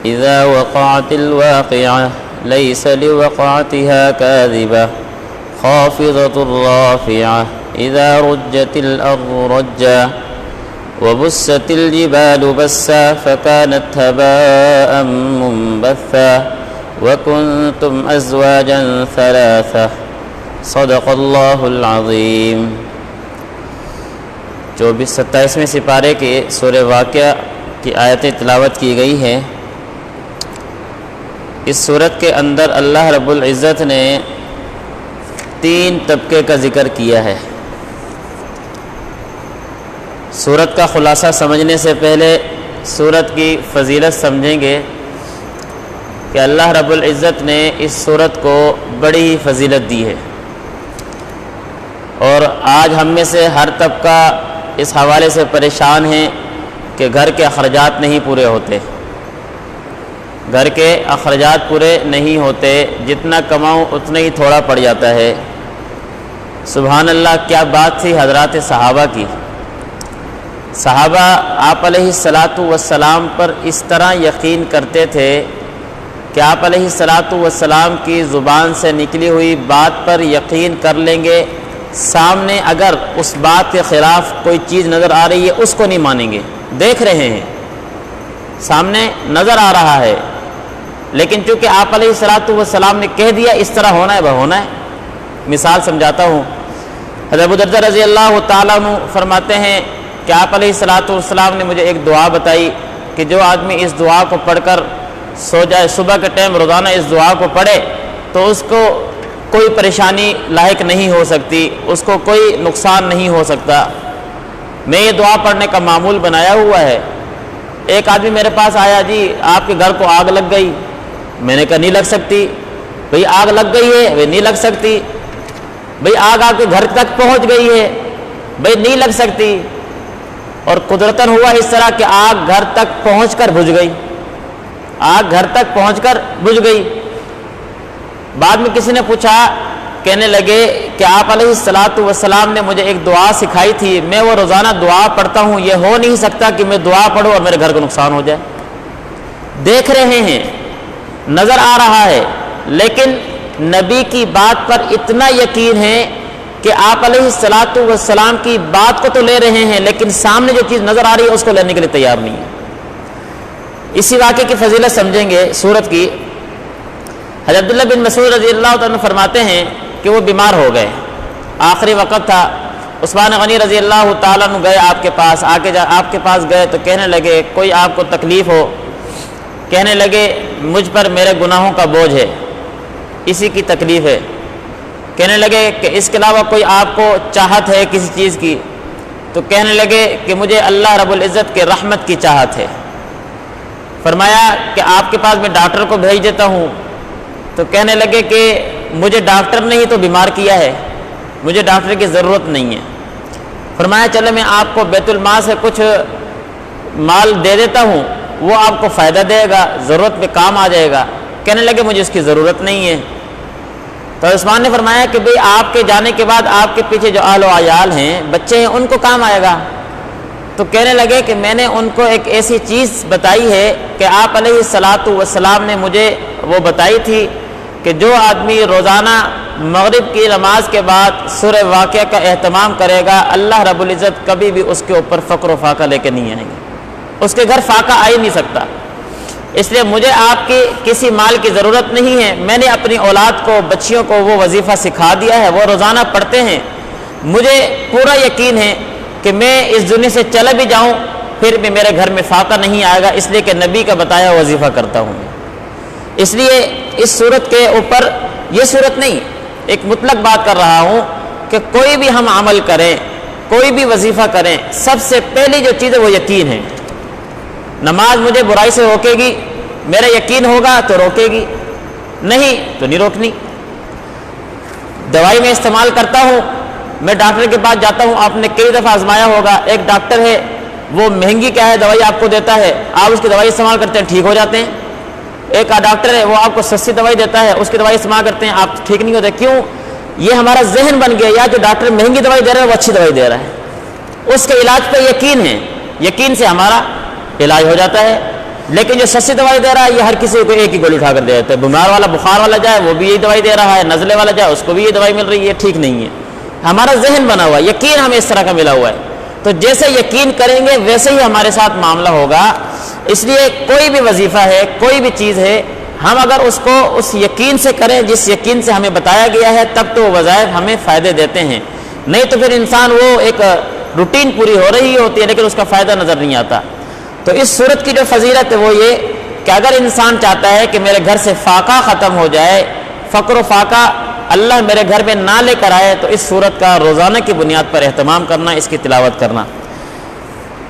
إذا وقعت الواقعة ليس لوقعتها كاذبة خافضة رافعة إذا رجت الأرض رجا وبست الجبال بسا فكانت هباء منبثا وكنتم أزواجا ثلاثة صدق اللہ العظیم۔ 27 سپارے کے سورہ واقعہ کی آیتیں تلاوت کی گئی ہیں۔ اس سورت کے اندر اللہ رب العزت نے 3 طبقے کا ذکر کیا ہے۔ سورت کا خلاصہ سمجھنے سے پہلے سورت کی فضیلت سمجھیں گے کہ اللہ رب العزت نے اس سورت کو بڑی ہی فضیلت دی ہے، اور آج ہم میں سے ہر طبقہ اس حوالے سے پریشان ہیں کہ گھر کے اخراجات نہیں پورے ہوتے، گھر کے اخراجات پورے نہیں ہوتے، جتنا کماؤں اتنا ہی تھوڑا پڑ جاتا ہے۔ سبحان اللہ، کیا بات تھی حضرات صحابہ کی۔ صحابہ آپ علیہ السلام پر اس طرح یقین کرتے تھے کہ آپ علیہ السلام کی زبان سے نکلی ہوئی بات پر یقین کر لیں گے، سامنے اگر اس بات کے خلاف کوئی چیز نظر آ رہی ہے اس کو نہیں مانیں گے۔ دیکھ رہے ہیں، سامنے نظر آ رہا ہے، لیکن چونکہ آپ علیہ السلام نے کہہ دیا اس طرح ہونا ہے وہ ہونا ہے۔ مثال سمجھاتا ہوں، حضرت ابو درداء رضی اللہ تعالیٰ عنہ فرماتے ہیں کہ آپ علیہ السلام نے مجھے ایک دعا بتائی کہ جو آدمی اس دعا کو پڑھ کر سو جائے، صبح کے ٹائم روزانہ اس دعا کو پڑھے تو اس کو کوئی پریشانی لاحق نہیں ہو سکتی، اس کو کوئی نقصان نہیں ہو سکتا۔ میں یہ دعا پڑھنے کا معمول بنایا ہوا ہے۔ ایک آدمی میرے پاس آیا، جی آپ کے گھر کو آگ لگ گئی۔ میں نے کہا نہیں لگ سکتی۔ بھئی آگ لگ گئی ہے؟ وہ نہیں لگ سکتی۔ بھئی آگ آپ کے گھر تک پہنچ گئی ہے؟ بھئی نہیں لگ سکتی۔ اور قدرتاً ہوا اس طرح کہ آگ گھر تک پہنچ کر بجھ گئی، آگ گھر تک پہنچ کر بجھ گئی۔ بعد میں کسی نے پوچھا، کہنے لگے کہ آپ علیہ السلام نے مجھے ایک دعا سکھائی تھی، میں وہ روزانہ دعا پڑھتا ہوں، یہ ہو نہیں سکتا کہ میں دعا پڑھوں اور میرے گھر کو نقصان ہو جائے۔ دیکھ رہے ہیں، نظر آ رہا ہے، لیکن نبی کی بات پر اتنا یقین ہے کہ آپ علیہ السلام کی بات کو تو لے رہے ہیں، لیکن سامنے جو چیز نظر آ رہی ہے اس کو لینے کے لیے تیار نہیں ہے۔ اسی واقعے کی فضیلت سمجھیں گے سورت کی۔ حضرت عبداللہ بن مسعود رضی اللہ عنہ فرماتے ہیں کہ وہ بیمار ہو گئے، آخری وقت تھا۔ عثمان غنی رضی اللہ تعالیٰ عنہ گئے آپ کے پاس، آپ کے پاس گئے تو کہنے لگے کوئی آپ کو تکلیف ہو؟ کہنے لگے مجھ پر میرے گناہوں کا بوجھ ہے، اسی کی تکلیف ہے۔ کہنے لگے کہ اس کے علاوہ کوئی آپ کو چاہت ہے کسی چیز کی؟ تو کہنے لگے کہ مجھے اللہ رب العزت کے رحمت کی چاہت ہے۔ فرمایا کہ آپ کے پاس میں ڈاکٹر کو بھیج دیتا ہوں۔ تو کہنے لگے کہ مجھے ڈاکٹر نے ہی تو بیمار کیا ہے، مجھے ڈاکٹر کی ضرورت نہیں ہے۔ فرمایا چلے میں آپ کو بیت المال سے کچھ مال دے دیتا ہوں، وہ آپ کو فائدہ دے گا، ضرورت پہ کام آ جائے گا۔ کہنے لگے مجھے اس کی ضرورت نہیں ہے۔ تو عثمان نے فرمایا کہ بھئی آپ کے جانے کے بعد آپ کے پیچھے جو اہل و عیال ہیں، بچے ہیں، ان کو کام آئے گا۔ تو کہنے لگے کہ میں نے ان کو ایک ایسی چیز بتائی ہے کہ آپ علیہ السلام نے مجھے وہ بتائی تھی کہ جو آدمی روزانہ مغرب کی نماز کے بعد سورہ واقعہ کا اہتمام کرے گا، اللہ رب العزت کبھی بھی اس کے اوپر فقر و فاقہ لے کے نہیں آئیں گے، اس کے گھر فاقہ آ ہی نہیں سکتا۔ اس لیے مجھے آپ کی کسی مال کی ضرورت نہیں ہے، میں نے اپنی اولاد کو، بچیوں کو وہ وظیفہ سکھا دیا ہے، وہ روزانہ پڑھتے ہیں۔ مجھے پورا یقین ہے کہ میں اس دنیا سے چلا بھی جاؤں پھر بھی میرے گھر میں فاقہ نہیں آئے گا، اس لیے کہ نبی کا بتایا وظیفہ کرتا ہوں۔ اس لیے اس صورت کے اوپر، یہ صورت نہیں، ایک مطلق بات کر رہا ہوں کہ کوئی بھی ہم عمل کریں، کوئی بھی وظیفہ کریں، سب سے پہلی جو چیز ہے وہ یقین ہے۔ نماز مجھے برائی سے روکے گی، میرا یقین ہوگا تو روکے گی، نہیں تو نہیں روکنی۔ دوائی میں استعمال کرتا ہوں، میں ڈاکٹر کے پاس جاتا ہوں، آپ نے کئی دفعہ آزمایا ہوگا، ایک ڈاکٹر ہے وہ مہنگی کیا ہے دوائی آپ کو دیتا ہے، آپ اس کی دوائی استعمال کرتے ہیں ٹھیک ہو جاتے ہیں۔ ایک ڈاکٹر ہے وہ آپ کو سستی دوائی دیتا ہے، اس کی دوائی استعمال کرتے ہیں، آپ ٹھیک نہیں ہوتے۔ کیوں؟ یہ ہمارا ذہن بن گیا، یا جو ڈاکٹر مہنگی دوائی دے رہا ہے وہ اچھی دوائی دے رہا ہے، اس کے علاج پہ یقین ہے، یقین سے ہمارا علاج ہو جاتا ہے۔ لیکن جو سستی دوائی دے رہا ہے یہ ہر کسی کو ایک ہی گولی اٹھا کر دے دیتا ہے. بیمار والا بخار والا جائے وہ بھی یہی دوائی دے رہا ہے, نزلے والا جائے اس کو بھی یہ دوائی مل رہی ہے. ٹھیک نہیں ہے. ہمارا ذہن بنا ہوا ہے, یقین ہمیں اس طرح کا ملا ہوا ہے, تو جیسے یقین کریں گے ویسے ہی ہمارے ساتھ معاملہ ہوگا. اس لیے کوئی بھی وظیفہ ہے, کوئی بھی چیز ہے, ہم اگر اس کو اس یقین سے کریں جس یقین سے ہمیں بتایا گیا ہے, تب تو وہ وظائف ہمیں فائدے دیتے ہیں. نہیں تو پھر انسان وہ ایک روٹین پوری ہو رہی ہوتی ہے لیکن اس کا فائدہ نظر نہیں آتا. تو اس صورت کی جو فضیلت ہے وہ یہ کہ اگر انسان چاہتا ہے کہ میرے گھر سے فاقہ ختم ہو جائے, فقر و فاقہ اللہ میرے گھر میں نہ لے کر آئے, تو اس صورت کا روزانہ کی بنیاد پر اہتمام کرنا, اس کی تلاوت کرنا.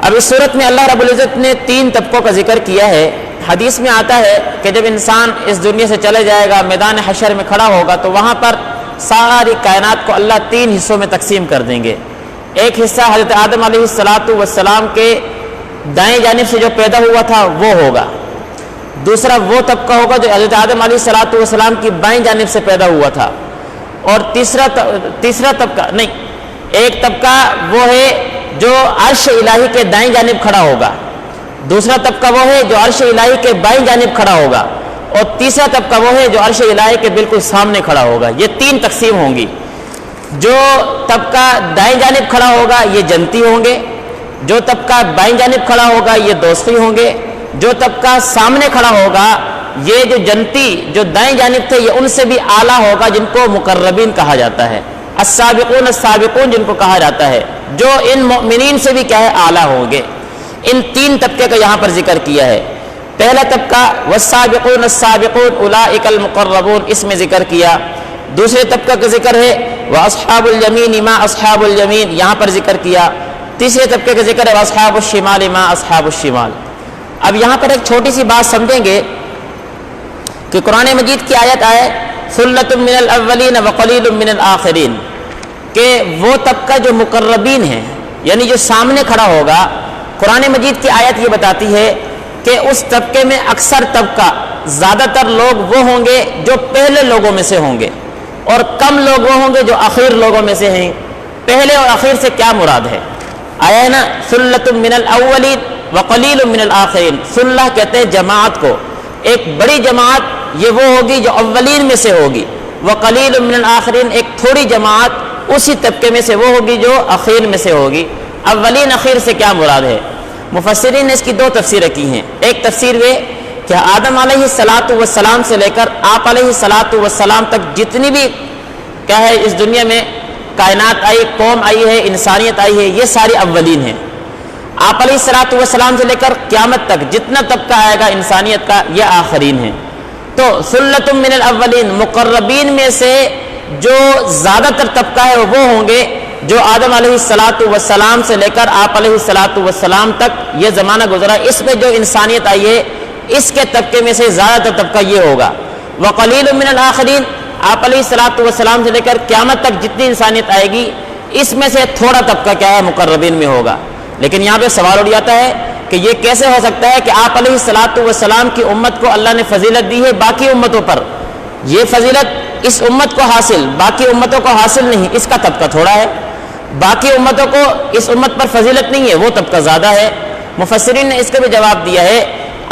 اب اس صورت میں اللہ رب العزت نے 3 طبقوں کا ذکر کیا ہے. حدیث میں آتا ہے کہ جب انسان اس دنیا سے چلے جائے گا, میدان حشر میں کھڑا ہوگا, تو وہاں پر ساری کائنات کو اللہ 3 حصوں میں تقسیم کر دیں گے. ایک حصہ حضرت آدم علیہ السلام کے دائیں جانب سے جو پیدا ہوا تھا وہ ہوگا. دوسرا وہ طبقہ ہوگا جو حضرت آدم علیہ السلام کی بائیں جانب سے پیدا ہوا تھا. اور تیسرا طبقہ نہیں, ایک طبقہ وہ ہے جو عرش الہی کے دائیں جانب کھڑا ہوگا, دوسرا طبقہ وہ ہے جو عرش الہی کے بائیں جانب کھڑا ہوگا, اور تیسرا طبقہ وہ ہے جو عرش الہی کے بالکل سامنے کھڑا ہوگا. یہ 3 تقسیم ہوں گی. جو طبقہ دائیں جانب کھڑا ہوگا یہ جنتی ہوں گے, جو طبقہ بائیں جانب کھڑا ہوگا یہ دوستی ہوں گے, جو طبقہ سامنے کھڑا ہوگا یہ جو جنتی جو دائیں جانب تھے یہ ان سے بھی اعلیٰ ہوگا, جن کو مقربین کہا جاتا ہے, السابقون السابقون جن کو کہا جاتا ہے, جو ان مؤمنین سے بھی کیا ہے اعلیٰ ہوں گے. ان 3 طبقے کا یہاں پر ذکر کیا ہے. پہلا طبقہ والسابقون السابقون اولئک المقربون, اس میں ذکر کیا. دوسرے طبقہ کا ذکر ہے واصحاب الیمین ما اصحاب الیمین, یہاں پر ذکر کیا. تیسرے طبقے کا ذکر ہے واصحاب الشمال ما اصحاب الشمال. اب یہاں پر ایک چھوٹی سی بات سمجھیں گے کہ قرآن مجید کی آیت آئے ثلۃ من الاولین وقلیل من الآخرین, کہ وہ طبقہ جو مقربین ہیں یعنی جو سامنے کھڑا ہوگا, قرآن مجید کی آیت یہ بتاتی ہے کہ اس طبقے میں اکثر طبقہ زیادہ تر لوگ وہ ہوں گے جو پہلے لوگوں میں سے ہوں گے, اور کم لوگ وہ ہوں گے جو آخر لوگوں میں سے ہیں. پہلے اور آخر سے کیا مراد ہے؟ آیا ہے نا ثلۃ من الاولین وقلیل من الآخرین. ثلہ کہتے ہیں جماعت کو, ایک بڑی جماعت یہ وہ ہوگی جو اولین میں سے ہوگی, وقلیل من الآخرین ایک تھوڑی جماعت اسی طبقے میں سے وہ ہوگی جو اخیر میں سے ہوگی. اولین اخیر سے کیا مراد ہے؟ مفسرین نے اس کی 2 تفسیریں کی ہیں. ایک تفسیر وہ کہ آدم علیہ السلام سے لے کر آپ علیہ السلام تک جتنی بھی کیا ہے اس دنیا میں کائنات آئی, قوم آئی ہے, انسانیت آئی ہے, یہ ساری اولین ہیں. آپ علیہ السلام سے لے کر قیامت تک جتنا طبقہ آئے گا انسانیت کا یہ آخرین ہیں. تو ثلۃ من الاولین, مقربین میں سے جو زیادہ تر طبقہ ہے وہ ہوں گے جو آدم علیہ السلام سے لے کر آپ علیہ السلام تک یہ زمانہ گزرا, اس میں جو انسانیت آئی ہے اس کے طبقے میں سے زیادہ تر طبقہ یہ ہوگا. وقلیل من الآخرین, آپ علیہ السلام سے لے کر قیامت تک جتنی انسانیت آئے گی اس میں سے تھوڑا طبقہ کیا ہے مقربین میں ہوگا. لیکن یہاں پہ سوال اٹھ جاتا ہے کہ یہ کیسے ہو سکتا ہے کہ آپ علیہ السلام کی امت کو اللہ نے فضیلت دی ہے باقی امتوں پر, یہ فضیلت اس امت کو حاصل باقی امتوں کو حاصل نہیں, اس کا طبقہ تھوڑا ہے. باقی امتوں کو اس امت پر فضیلت نہیں ہے, وہ طبقہ زیادہ ہے. مفسرین نے اس کا بھی جواب دیا ہے,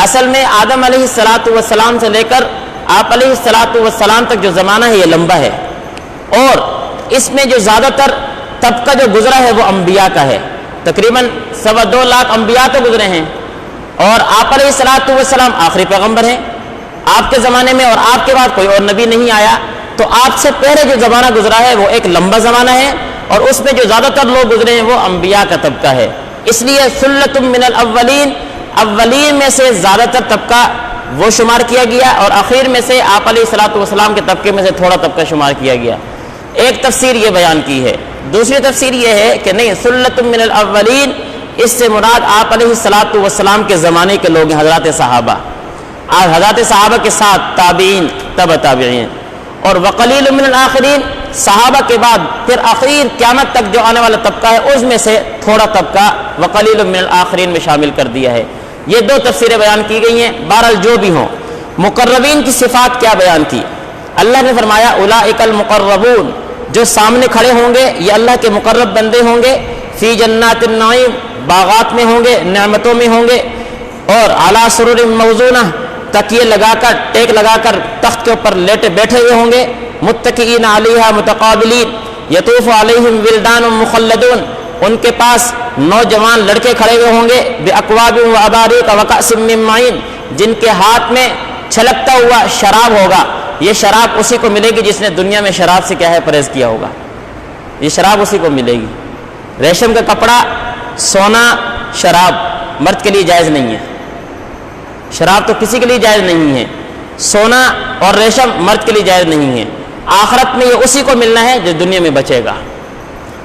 اصل میں آدم علیہ السلام سے لے کر آپ علیہ السلام تک جو زمانہ ہے یہ لمبا ہے, اور اس میں جو زیادہ تر طبقہ جو گزرا ہے وہ انبیاء کا ہے. تقریباً 2.25 لاکھ انبیاء تو گزرے ہیں, اور آپ علیہ السلام آخری پیغمبر ہیں. آپ کے زمانے میں اور آپ کے بعد کوئی اور نبی نہیں آیا, تو آپ سے پہلے جو زمانہ گزرا ہے وہ ایک لمبا زمانہ ہے, اور اس میں جو زیادہ تر لوگ گزرے ہیں وہ انبیاء کا طبقہ ہے. اس لیے ثلۃ من الاولین, اولین میں سے زیادہ تر طبقہ وہ شمار کیا گیا, اور آخر میں سے آپ علیہ السلام کے طبقے میں سے تھوڑا طبقہ شمار کیا گیا. ایک تفسیر یہ بیان کی ہے. دوسری تفسیر یہ ہے کہ نہیں, ثلۃ من الاولین اس سے مراد آپ علیہ السلام کے زمانے کے لوگ ہیں, حضرات صحابہ, اور حضرات صحابہ کے ساتھ تابعین, تبع تابعین. اور وقلیل من الآخرین, صحابہ کے بعد پھر آخر قیامت تک جو آنے والا طبقہ ہے اس میں سے تھوڑا طبقہ وقلیل من الآخرین میں شامل کر دیا ہے. یہ 2 تفسیریں بیان کی گئی ہیں. بہرحال جو بھی ہوں, مقربین کی صفات کیا بیان کی؟ اللہ نے فرمایا اولئک المقربون, جو سامنے کھڑے ہوں گے یہ اللہ کے مقرب بندے ہوں گے. فی جنات النعیم, باغات میں ہوں گے, نعمتوں میں ہوں گے. اور علی سرر موضونہ تکیے لگا کر ٹیک لگا کر تخت کے اوپر لیٹے بیٹھے ہوئے ہوں گے، متکئین علیہا متقابلین یطوف علیہم ولدان مخلدون، ان کے پاس نوجوان لڑکے کھڑے ہوئے ہوں گے، باکواب و اباریق و کأس من معین، جن کے ہاتھ میں چھلکتا ہوا شراب ہوگا۔ یہ شراب اسی کو ملے گی جس نے دنیا میں شراب سے کیا ہے پرہیز کیا ہوگا، یہ شراب اسی کو ملے گی۔ ریشم کا کپڑا، سونا، شراب مرد کے لیے جائز نہیں ہے، شراب تو کسی کے لیے جائز نہیں ہے، سونا اور ریشم مرد کے لیے جائز نہیں ہے۔ آخرت میں یہ اسی کو ملنا ہے جو دنیا میں بچے گا۔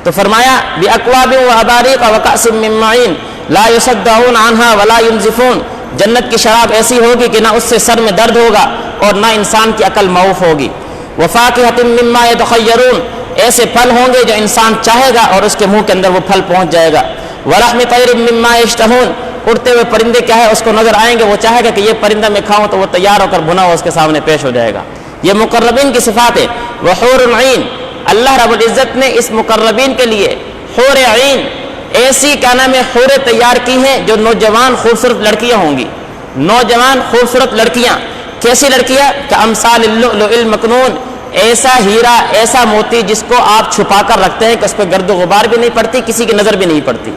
تو فرمایا باکواب و اباریق و کأس من معین لا یصدعون عنہا ولا ینزفون، جنت کی شراب ایسی ہوگی کہ نہ اس سے سر میں درد ہوگا اور نہ انسان کی عقل معوف ہوگی۔ وفاکہۃ مما یتخیرون، ایسے پھل ہوں گے جو انسان چاہے گا اور اس کے منہ کے اندر وہ پھل پہنچ جائے گا۔ ولحم طیر مما یشتہون، اڑتے ہوئے پرندے کیا ہے اس کو نظر آئیں گے، وہ چاہے گا کہ یہ پرندہ میں کھاؤں تو وہ تیار ہو کر بنا ہوا اس کے سامنے پیش ہو جائے گا۔ یہ مقربین کی صفات ہے۔ وحور عین، اللہ رب العزت نے اس مقربین کے لیے حور عین ایسی کیا نام ہے حوریں تیار کی ہیں جو نوجوان خوبصورت لڑکیاں ہوں گی، نوجوان خوبصورت لڑکیاں۔ کیسی لڑکیاں؟ کامثال اللؤلؤ المکنون، ایسا ہیرا، ایسا موتی جس کو آپ چھپا کر رکھتے ہیں کہ اس پہ گرد و غبار بھی نہیں پڑتی، کسی کی نظر بھی نہیں پڑتی،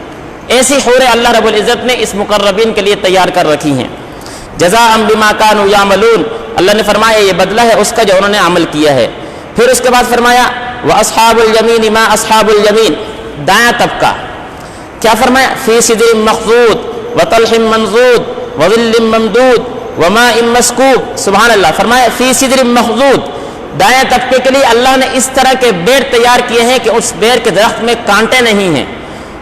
ایسی حوریں اللہ رب العزت نے اس مقربین کے لیے تیار کر رکھی ہیں۔ جزاء بما كانوا يعملون، اللہ نے فرمایا یہ بدلہ ہے اس کا جو انہوں نے عمل کیا ہے۔ پھر اس کے بعد فرمایا واصحاب الیمین ما اصحاب الیمین، دایاں طبقہ کیا فرمایا؟ فی سدر مخضود وطلح منضود وظل ممدود وماء مسکوب، سبحان اللہ، فرمایا فی سدر مخضود، دایاں طبقے کے لیے اللہ نے اس طرح کے بیر تیار کیے ہیں کہ اس بیر کے درخت میں کانٹے نہیں ہیں۔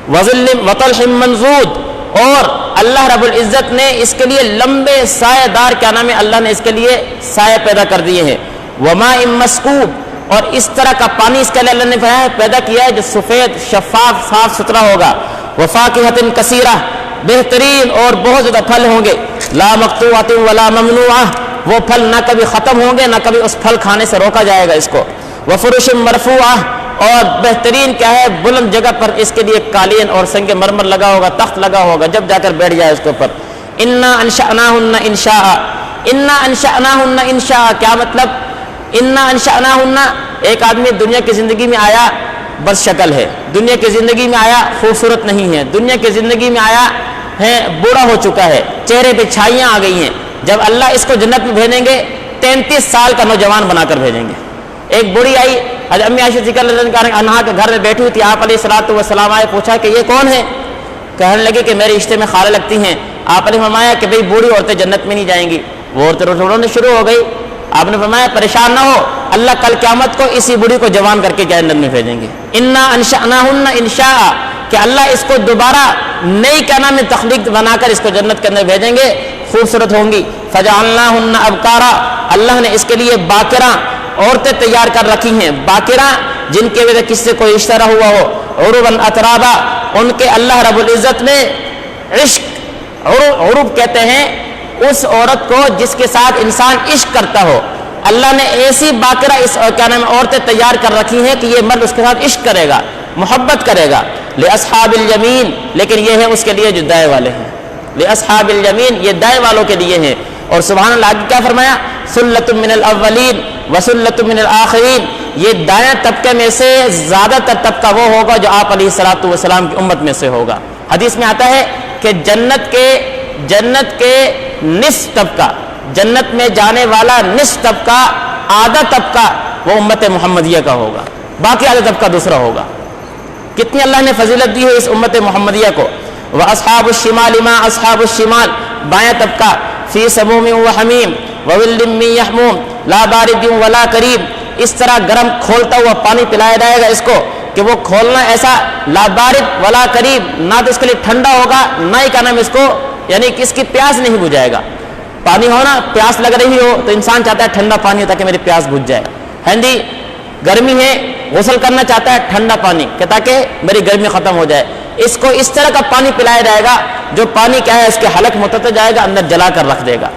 وظل وطلح منضود، اور اللہ رب العزت نے اس کے لیے لمبے سایہ دار کیا نام ہے اللہ نے اس کے لیے سایہ پیدا کر دیے ہیں۔ وماء مسکوب، اور اس طرح کا پانی اس کے لیے اللہ نے پیدا کیا ہے جو سفید شفاف صاف ستھرا ہوگا۔ وفاکہۃ کثیرہ، بہترین اور بہت زیادہ پھل ہوں گے۔ لا مقطوعۃ ولا ممنوعہ، وہ پھل نہ کبھی ختم ہوں گے نہ کبھی اس پھل کھانے سے روکا جائے گا اس کو۔ وفرش مرفوعہ، اور بہترین کیا ہے بلند جگہ پر اس کے لیے قالین اور سنگ مرمر لگا ہوگا، تخت لگا ہوگا، جب جا کر بیٹھ جائے اس کے اوپر۔ انا انشأناہن انشاء، انا انشأناہن انشاء کیا مطلب؟ انا انشأناہن، ایک آدمی دنیا کی زندگی میں آیا بس شکل ہے، دنیا کی زندگی میں آیا خوبصورت نہیں ہے، دنیا کی زندگی میں آیا ہے بوڑھا ہو چکا ہے، چہرے پہ چھائیاں آ گئی ہیں۔ جب اللہ اس کو جنت میں بھیجیں گے 33 سال کا نوجوان بنا کر بھیجیں گے۔ ایک بوڑھی آئی، حضرت امی عائشہ ذکر عنہا کے گھر میں بیٹھی ہوئی تھی، آپ علیہ الصلوۃ والسلام آئے، پوچھا کہ یہ کون ہے؟ کہنے لگے کہ میرے رشتے میں خالہ لگتی ہیں۔ آپ نے فرمایا کہ بھئی بوڑھی عورتیں جنت میں نہیں جائیں گی۔ وہ عورتیں رونے شروع ہو گئی۔ آپ نے فرمایا پریشان نہ ہو، اللہ کل قیامت کو اسی بوڑھی کو جوان کر کے جنت میں بھیجیں گے۔ انا انشأناہن انشاء، کہ اللہ اس کو دوبارہ نئی کیا نام ہے تخلیق بنا کر اس کو جنت کے اندر بھیجیں گے، خوبصورت ہوں گی۔ فجعلناہن ابکارا، اللہ نے اس کے لیے باکرہ عورتیں تیار کر رکھی ہیں، باکرہ جن کے وجہ کس سے کوئی رشتہ نہ ہوا ہو، عرباً اترابا، ان کے اللہ رب العزت نے عشق، عرب کہتے ہیں اس عورت کو جس کے ساتھ انسان عشق کرتا ہو، اللہ نے ایسی باکرہ اس کیا نام عورتیں تیار کر رکھی ہیں کہ یہ مرد اس کے ساتھ عشق کرے گا، محبت کرے گا۔ لأصحاب الیمین، لیکن یہ ہے اس کے لیے جو دائیں والے ہیں، لأصحاب الیمین یہ دائیں والوں کے لیے ہیں۔ اور سبحان اللہ آگے کیا فرمایا؟ ثلۃ من الاولین وثلۃ من الآخرین، یہ دائیں طبقے میں سے زیادہ تر طبقہ وہ ہوگا جو آپ علیہ الصلوۃ والسلام کی امت میں سے ہوگا۔ حدیث میں آتا ہے کہ جنت کے نصف طبقہ، جنت میں جانے والا نصف طبقہ، آدھا طبقہ وہ امت محمدیہ کا ہوگا، باقی آدھا طبقہ دوسرا ہوگا۔ کتنی اللہ نے فضیلت دی ہے اس امت محمدیہ کو۔ وَأَصْحَابُ الشِّمَالِ مَا أَصْحَابُ الشِّمَالِ، بائیں طبقہ، فِي سَمُومٍ وَحَمِيمٍ وَظِلٍّ مِّن يَحْمُومٍ لَا بَارِدٍ وَلَا كَرِيمٍ، اس طرح گرم کھولتا ہوا پانی پلایا جائے گا اس کو کہ وہ کھولنا ایسا لا بارد ولا کریم، نہ تو اس کے لیے ٹھنڈا ہوگا نہ ہی کیا نام اس کو یعنی کہ اس کی پیاس نہیں بجھائے گا۔ پانی ہو نا، پیاس لگ رہی ہو تو انسان چاہتا ہے ٹھنڈا پانی ہو تاکہ میری پیاس بجھ جائے۔ ہندی گرمی ہے، غسل کرنا چاہتا ہے ٹھنڈا پانی کہ تاکہ میری گرمی ختم ہو جائے۔ اس کو اس طرح کا پانی پلایا جائے گا جو پانی کیا ہے اس کے حلق متتے جائے گا، اندر جلا کر رکھ دے گا۔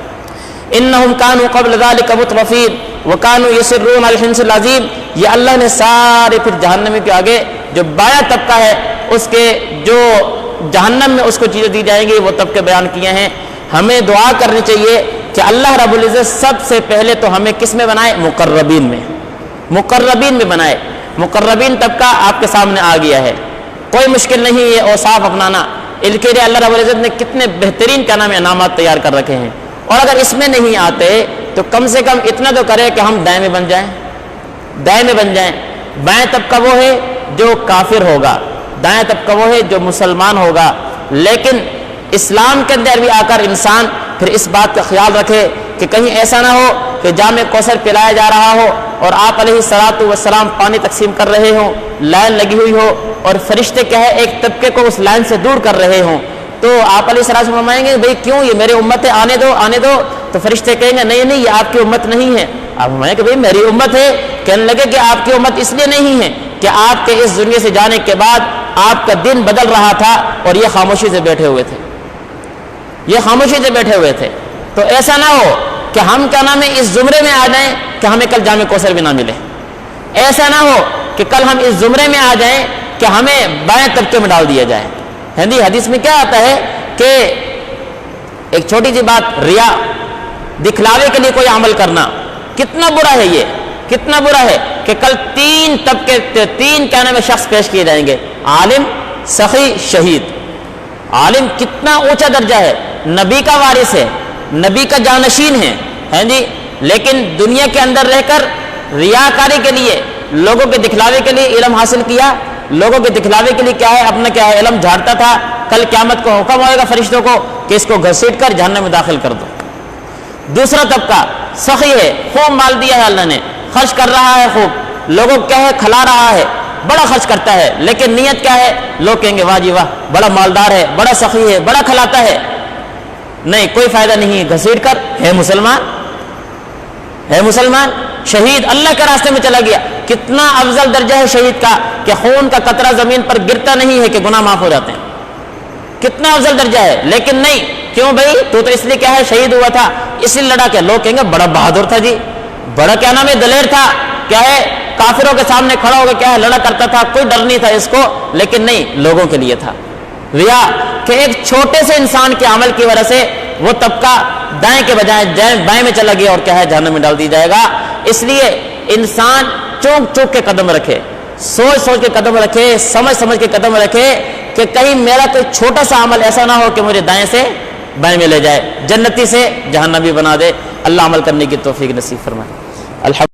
انہم کانوا قبل ذلک مترفین وکانوا یصرون علی الحنث العظیم، یہ اللہ نے سارے پھر جہنمی کے آگے جو بایاں طبقہ ہے اس کے جو جہنم میں اس کو چیزیں دی جائیں گی وہ طبقے بیان کیے ہیں۔ ہمیں دعا کرنی چاہیے کہ اللہ رب العزت سب سے پہلے تو ہمیں کس میں بنائے؟ مقربین میں، مقربین میں بنائے۔ مقربین طبقہ آپ کے سامنے آ گیا ہے، کوئی مشکل نہیں یہ اوصاف اپنانا۔ ان کے لیے اللہ رب العزت نے کتنے بہترین کا نام انعامات تیار کر رکھے ہیں، اور اگر اس میں نہیں آتے تو کم سے کم اتنا تو کرے کہ ہم دائیں میں بن جائیں، دائیں میں بن جائیں۔ بائیں طبقہ وہ ہے جو کافر ہوگا، دائیں طبقہ وہ ہے جو مسلمان ہوگا، لیکن اسلام کے اندر بھی آ کر انسان پھر اس بات کا خیال رکھے کہ کہیں ایسا نہ ہو کہ جام کوثر پلایا جا رہا ہو اور آپ علیہ الصلوۃ والسلام پانی تقسیم کر رہے ہوں، لائن لگی ہوئی ہو، اور فرشتے کیا ہے ایک طبقے کو اس لائن سے دور کر رہے ہوں، تو آپ علیہ الصلوۃ والسلام فرمائیں گے بھئی کیوں، یہ میری امت ہے، آنے دو آنے دو، تو فرشتے کہیں گے نہیں نہیں یہ آپ کی امت نہیں ہے۔ آپ فرمائیں کہ بھئی میری امت ہے، کہنے لگے کہ آپ کی امت اس لیے نہیں ہے کہ آپ کے اس دنیا سے جانے کے بعد آپ کا دن بدل رہا تھا اور یہ خاموشی سے بیٹھے ہوئے تھے، یہ خاموشی سے بیٹھے ہوئے تھے، تو ایسا نہ ہو کہ ہم کیا نام ہے اس زمرے میں آ جائیں کہ ہمیں کل جامع کوثر بھی نہ ملے، ایسا نہ ہو کہ کل ہم اس زمرے میں آ جائیں کہ ہمیں بائیں طبقے میں ڈال دیا جائے۔ ہندی حدیث میں کیا آتا ہے کہ ایک چھوٹی سی بات، ریا، دکھلاوے کے لیے کوئی عمل کرنا کتنا برا ہے، یہ کتنا برا ہے کہ کل تین طبقے، تین کیا نام ہے شخص پیش کیے جائیں گے، عالم، سخی، شہید۔ عالم کتنا اونچا درجہ ہے، نبی کا وارث ہے، نبی کا جانشین ہے، ہیں جی، لیکن دنیا کے اندر رہ کر ریاکاری کے لیے، لوگوں کے دکھلاوے کے لیے علم حاصل کیا، لوگوں کے دکھلاوے کے لیے کیا ہے اپنا کیا ہے علم جھاڑتا تھا، کل قیامت کو حکم ہوئے گا فرشتوں کو کہ اس کو گھسیٹ کر جہنم میں داخل کر دو۔ دوسرا طبقہ سخی ہے، خوب مال دیا ہے اللہ نے، خرچ کر رہا ہے، خوب لوگوں کیا ہے کھلا رہا ہے، بڑا خرچ کرتا ہے، لیکن نیت کیا ہے، لوگ کہیں گے واہ جی واہ بڑا مالدار ہے، بڑا سخی ہے، بڑا کھلاتا ہے، نہیں کوئی فائدہ نہیں، گھسیٹ کر ہے مسلمان، ہے مسلمان۔ شہید اللہ کے راستے میں چلا گیا، کتنا افضل درجہ ہے شہید کا کہ خون کا قطرہ زمین پر گرتا نہیں ہے کہ گناہ معاف ہو جاتے ہیں، کتنا افضل درجہ ہے، لیکن نہیں، کیوں بھائی تو اس لیے کیا ہے شہید ہوا تھا، اس لیے لڑا، کہ لوگ کہیں گے بڑا بہادر تھا جی، بڑا کیا نام ہے دلیر تھا، کیا ہے کافروں کے سامنے کھڑا ہو کے کیا ہے لڑا کرتا تھا، کوئی ڈر نہیں تھا اس کو، لیکن نہیں لوگوں کے لیے تھا۔ ریا کہ ایک چھوٹے سے انسان کے عمل کی وجہ سے وہ طبقہ دائیں کے بجائے بائیں میں چلا گیا اور کیا ہے جہنم میں ڈال دی جائے گا۔ اس لیے انسان چوک چوک کے قدم رکھے، سوچ سوچ کے قدم رکھے، سمجھ سمجھ کے قدم رکھے کہ کہیں میرا کوئی چھوٹا سا عمل ایسا نہ ہو کہ مجھے دائیں سے بائیں میں لے جائے، جنتی سے جہنمی بنا دے۔ اللہ عمل کرنے کی توفیق نصیب فرمائے۔ الحمد